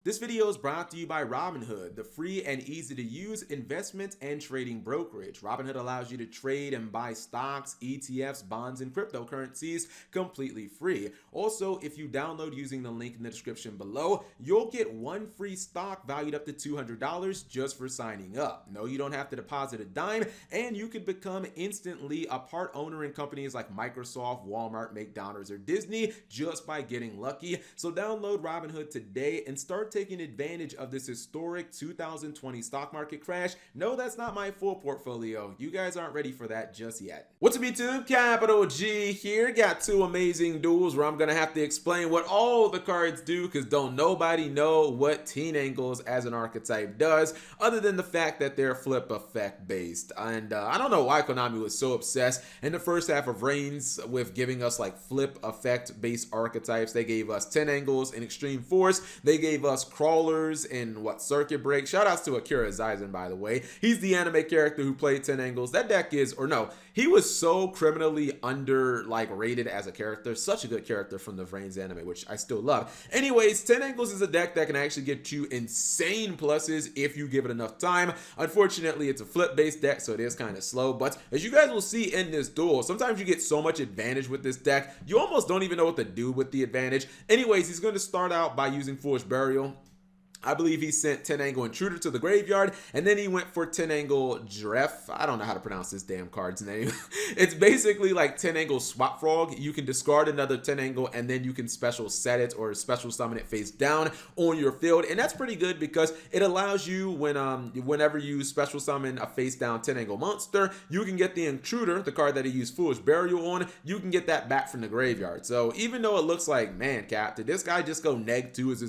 This video is brought to you by Robinhood, the free and easy to use investment and trading brokerage. Robinhood allows you to trade and buy stocks, ETFs, bonds, and cryptocurrencies completely free. Also, if you download using the link in the description below, you'll get one free stock valued up to $200 just for signing up. No, you don't have to deposit a dime, and you could become instantly a part owner in companies like Microsoft, Walmart, McDonald's, or Disney just by getting lucky. So download Robinhood today and start taking advantage of this historic 2020 stock market crash. No, that's not my full portfolio. You guys aren't ready for that just yet. What's up, YouTube? Capital G here. Got two amazing duels where I'm gonna have to explain what all the cards do, because don't nobody know what Teen Angles as an archetype does, other than the fact that they're flip effect based. And I don't know why Konami was so obsessed in the first half of Reigns with giving us like flip effect based archetypes. They gave us 10 Angles in Extreme Force. They gave us crawlers in Circuit Break. Shout outs to Akira Zaizen, by the way. He's the anime character who played 10 Angles. That deck is, or no, he was so criminally rated as a character. Such a good character from the Reigns anime, which I still love. Anyways, 10 Angles is a deck that can actually get you insane pluses if you give it enough time. Unfortunately, it's a flip based deck, so it is kind of slow, but as you guys will see in this duel, sometimes you get so much advantage with this deck, you almost don't even know what to do with the advantage. Anyways, he's going to start out by using Foolish Burial. I believe he sent 10 Angle Intruder to the graveyard, and then he went for 10 Angle Giraffe. I don't know how to pronounce this damn card's name. It's basically like 10 Angle Swap Frog. You can discard another 10 Angle, and then you can special set it or special summon it face down on your field. And that's pretty good because it allows you, whenever you special summon a face down 10 Angle monster, you can get the Intruder, the card that he used Foolish Burial on, you can get that back from the graveyard. So even though it looks like, man, Cap, did this guy just go -2 as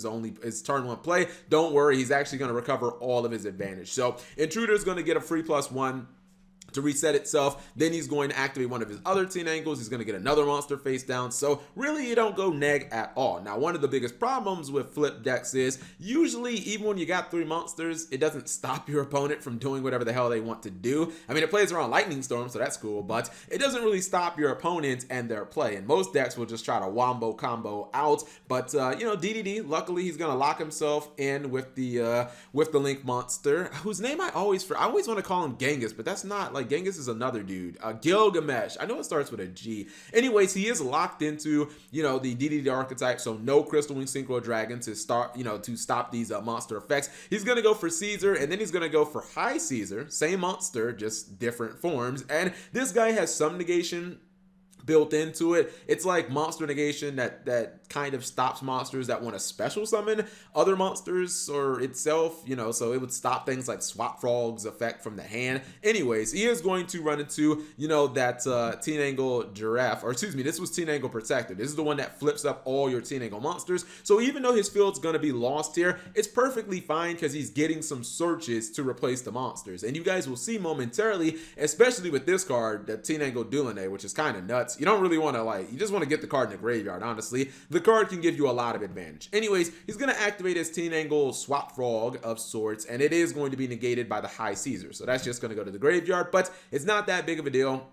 his turn one play? Don't worry, he's actually going to recover all of his advantage. So Intruder is going to get a free +1 to reset itself. Then he's going to activate one of his other 10 Angles. He's going to get another monster face down. So really, you don't go neg at all. Now, one of the biggest problems with flip decks is usually, even when you got 3 monsters, it doesn't stop your opponent from doing whatever the hell they want to do. I mean, it plays around Lightning Storm, so that's cool, but it doesn't really stop your opponent and their play. And most decks will just try to wombo combo out. But you know, DDD, luckily, he's going to lock himself in with the Link monster, whose name I always want to call him Genghis, but that's not like Genghis is another dude. Gilgamesh. I know it starts with a G. Anyways, he is locked into, you know, the DDD archetype, so no Crystal Wing Synchro Dragon to start, you know, to stop these monster effects. He's gonna go for Caesar, and then he's gonna go for High Caesar. Same monster, just different forms. And this guy has some negation built into it. It's like monster negation that kind of stops monsters that want to special summon other monsters or itself, you know, so it would stop things like Swap Frog's effect from the hand. Anyways, he is going to run into, you know, that 10 Angle Giraffe, or excuse me, this was 10 Angle Protector. This is the one that flips up all your 10 Angle monsters. So even though his field's going to be lost here, it's perfectly fine because he's getting some searches to replace the monsters. And you guys will see momentarily, especially with this card, the 10 Angle Dulane, which is kind of nuts. You don't really want to, you just want to get the card in the graveyard, honestly. The card can give you a lot of advantage. Anyways, he's going to activate his 10 Angle Swap Frog of sorts, and it is going to be negated by the High Caesar. So that's just going to go to the graveyard, but it's not that big of a deal.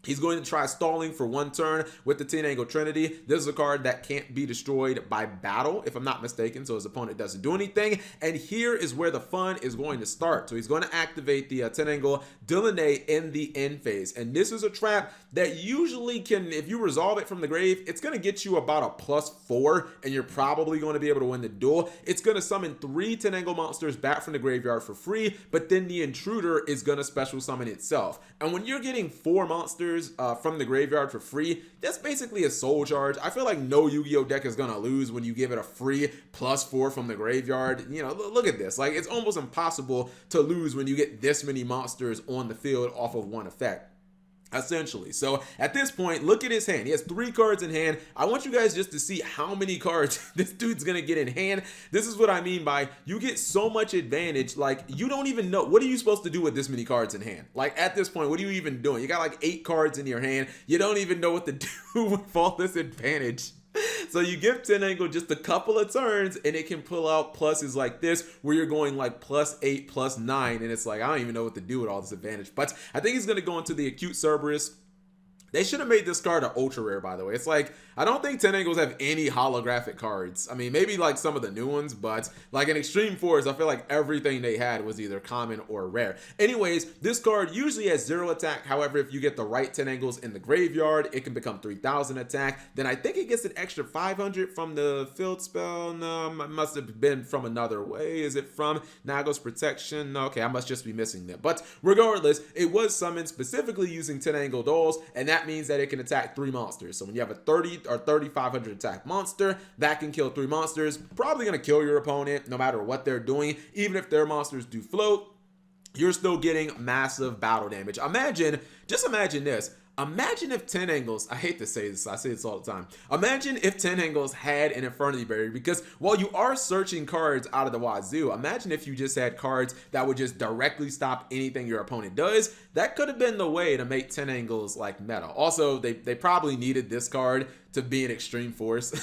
He's going to try stalling for 1 turn with the 10 Angle Trinity. This is a card that can't be destroyed by battle, if I'm not mistaken, so his opponent doesn't do anything. And here is where the fun is going to start. So he's going to activate the 10 Angle Dulane in the end phase. And this is a trap that usually can, if you resolve it from the grave, it's going to get you about a +4, and you're probably going to be able to win the duel. It's going to summon 3 10 Angle monsters back from the graveyard for free, but then the Intruder is going to special summon itself. And when you're getting 4 monsters from the graveyard for free, that's basically a soul charge. I feel like no Yu-Gi-Oh deck is gonna lose when you give it a free +4 from the graveyard. You know, look at this. Like, it's almost impossible to lose when you get this many monsters on the field off of 1 effect, essentially. So at this point, look at his hand. He has 3 cards in hand. I want you guys just to see how many cards this dude's gonna get in hand. This is what I mean by you get so much advantage, like you don't even know, what are you supposed to do with this many cards in hand? Like at this point, what are you even doing? You got like 8 cards in your hand. You don't even know what to do with all this advantage. So you give 10 Angle just a couple of turns and it can pull out pluses like this where you're going like +8, +9, and it's like, I don't even know what to do with all this advantage. But I think he's going to go into the Acute Cerberus. They should have made this card an ultra rare, by the way. It's like, I don't think 10 angles have any holographic cards. I mean, maybe like some of the new ones, but like in Extreme Force, I feel like everything they had was either common or rare. Anyways, this card usually has 0 attack. However, if you get the right 10 angles in the graveyard, it can become 3,000 attack. Then I think it gets an extra 500 from the field spell. No, it must have been from another way. Is it from Nago's Protection? Okay, I must just be missing them. But regardless, it was summoned specifically using 10 angle dolls, and that means that it can attack 3 monsters. So when you have a 30 or 3,500 attack monster, that can kill 3 monsters. Probably going to kill your opponent no matter what they're doing. Even if their monsters do float, you're still getting massive battle damage. Just imagine this. Imagine if 10 angles, I hate to say this, I say this all the time. Imagine if 10 angles had an Infernity Barrier, because while you are searching cards out of the wazoo, imagine if you just had cards that would just directly stop anything your opponent does. That could have been the way to make 10 angles like meta. Also, they probably needed this card to be an Extreme Force.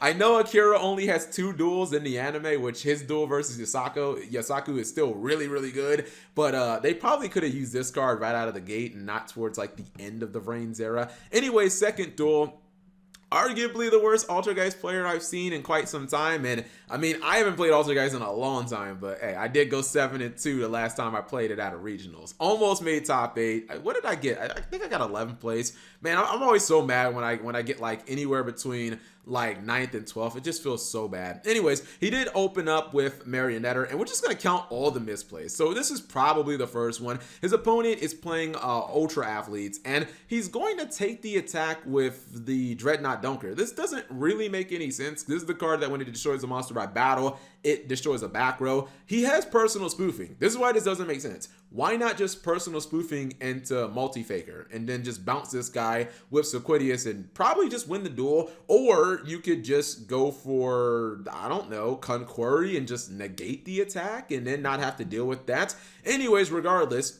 I know Akira only has 2 duels in the anime, which his duel versus Yasaku is still really, really good, but they probably could have used this card right out of the gate and not towards like the end of the Vrains era. Anyway, second duel, arguably the worst Altergeist player I've seen in quite some time. And I mean, I haven't played Altergeist in a long time, but hey, I did go 7-2 the last time I played it at a regionals. Almost made top 8. What did I get? I think I got 11th place. Man, I'm always so mad when I get like anywhere between like 9th and 12th. It just feels so bad. Anyways, he did open up with Marionetter, and we're just going to count all the misplays. So this is probably the first one. His opponent is playing Ultra Athletes, and he's going to take the attack with the Dreadnought Dunker. This doesn't really make any sense. This is the card that when it destroys a monster by battle, it destroys a back row. He has personal spoofing. This is why this doesn't make sense. Why not just personal spoofing into Multi-Faker and then just bounce this guy with Sequidius and probably just win the duel? Or you could just go for, I don't know, Conquery and just negate the attack and then not have to deal with that. Anyways, regardless,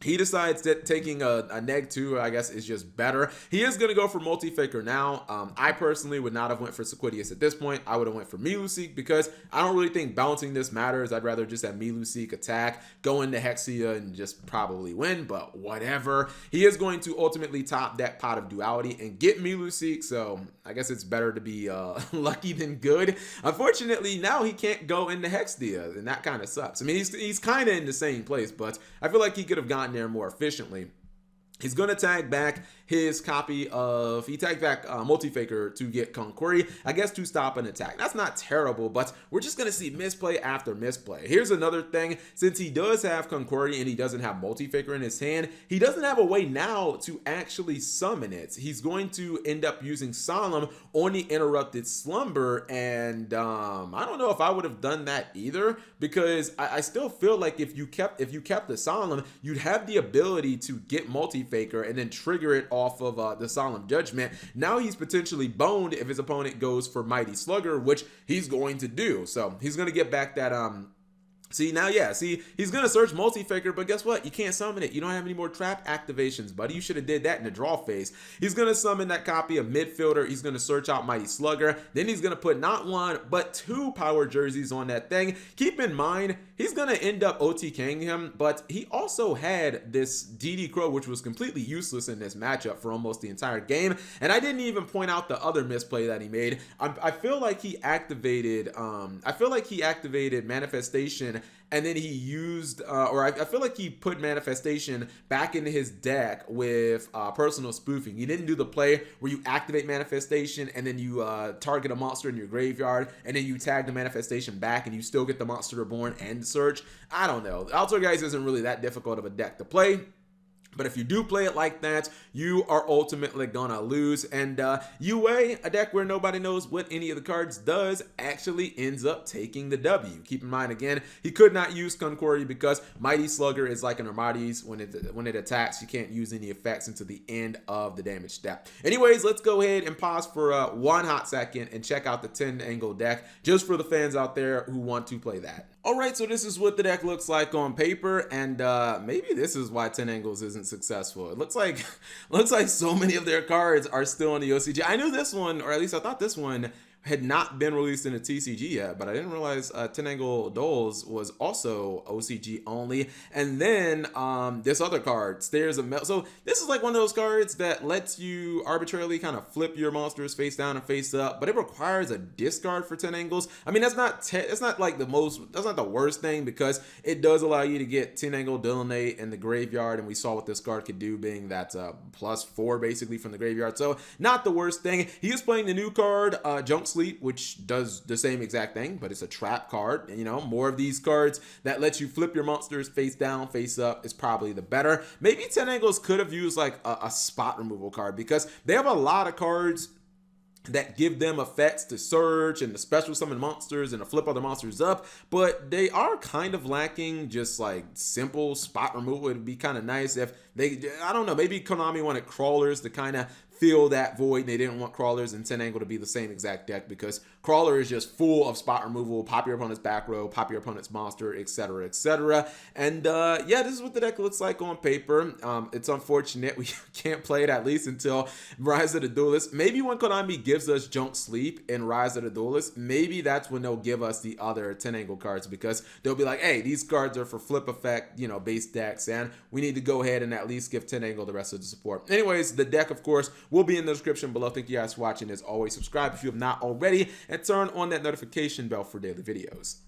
he decides that taking a neg 2, I guess, is just better. He is going to go for Multi-Faker now. I personally would not have went for Sequidius at this point. I would have went for Miluseek because I don't really think bouncing this matters. I'd rather just have Miluseek attack, go into Hexia, and just probably win, but whatever. He is going to ultimately top that Pot of Duality and get Miluseek, so I guess it's better to be lucky than good. Unfortunately, now he can't go into Hexia, and that kind of sucks. I mean, he's kind of in the same place, but I feel like he could have gotten there more efficiently. He's going to tag back his copy of, he tagged back Multi-Faker to get Conquery, I guess to stop an attack. That's not terrible, but we're just going to see misplay after misplay. Here's another thing. Since he does have Conquery and he doesn't have Multi-Faker in his hand, he doesn't have a way now to actually summon it. He's going to end up using Solemn on the Interrupted Slumber, and I don't know if I would have done that either, because I still feel like if you kept the Solemn, you'd have the ability to get Multi-Faker and then trigger it off of the Solemn Judgment. Now he's potentially boned if his opponent goes for Mighty Slugger, which he's going to do. So he's going to get back that he's going to search Multi-Faker, but guess what? You can't summon it. You don't have any more trap activations, buddy. You should have did that in the draw phase. He's going to summon that copy of Midfielder. He's going to search out Mighty Slugger. Then he's going to put not 1, but 2 power jerseys on that thing. Keep in mind, he's going to end up OTKing him, but he also had this DD Crow, which was completely useless in this matchup for almost the entire game. And I didn't even point out the other misplay that he made. I feel like he activated, Manifestation, and then he used, I feel like he put Manifestation back into his deck with personal spoofing. He didn't do the play where you activate Manifestation and then you target a monster in your graveyard and then you tag the Manifestation back and you still get the Monster Reborn and search. I don't know. Altergeist isn't really that difficult of a deck to play. But if you do play it like that, you are ultimately gonna lose. And UA, a deck where nobody knows what any of the cards does, actually ends up taking the W. Keep in mind, again, he could not use Conquery because Mighty Slugger is like an Armades. When it attacks, you can't use any effects until the end of the damage step. Anyways, let's go ahead and pause for one hot second and check out the 10 angle deck, just for the fans out there who want to play that. Alright, so this is what the deck looks like on paper, and maybe this is why 10 angles isn't successful. It looks like so many of their cards are still on the OCG. I knew this one, or at least I thought this one had not been released in a TCG yet, but I didn't realize 10 Angle Duels was also OCG only. And then this other card, Stairs of Metal. So this is like one of those cards that lets you arbitrarily kind of flip your monsters face down and face up, but it requires a discard for 10 angles. I mean, that's not like that's not the worst thing, because it does allow you to get 10 Angle Dillinate in the graveyard, and we saw what this card could do, being that +4 basically from the graveyard. So not the worst thing. He is playing the new card, Junk Sleep, which does the same exact thing, but it's a trap card. You know, more of these cards that let you flip your monsters face down, face up is probably the better. Maybe 10 Angles could have used like a spot removal card, because they have a lot of cards that give them effects to search and to special summon monsters and to flip other monsters up, but they are kind of lacking just like simple spot removal. It'd be kind of nice if they, I don't know, maybe Konami wanted crawlers to kind of fill that void. They didn't want crawlers and 10 Angle to be the same exact deck, because crawler is just full of spot removal, pop your opponent's back row, pop your opponent's monster, etc., etc. And yeah, this is what the deck looks like on paper. It's unfortunate we can't play it at least until Rise of the Duelist. Maybe when Konami gives us Junk Sleep in Rise of the Duelist, maybe that's when they'll give us the other 10 Angle cards, because they'll be like, hey, these cards are for flip effect, you know, base decks, and we need to go ahead and at least give 10 Angle the rest of the support. Anyways, the deck, of course, will be in the description below. Thank you guys for watching. As always, subscribe if you have not already, and turn on that notification bell for daily videos.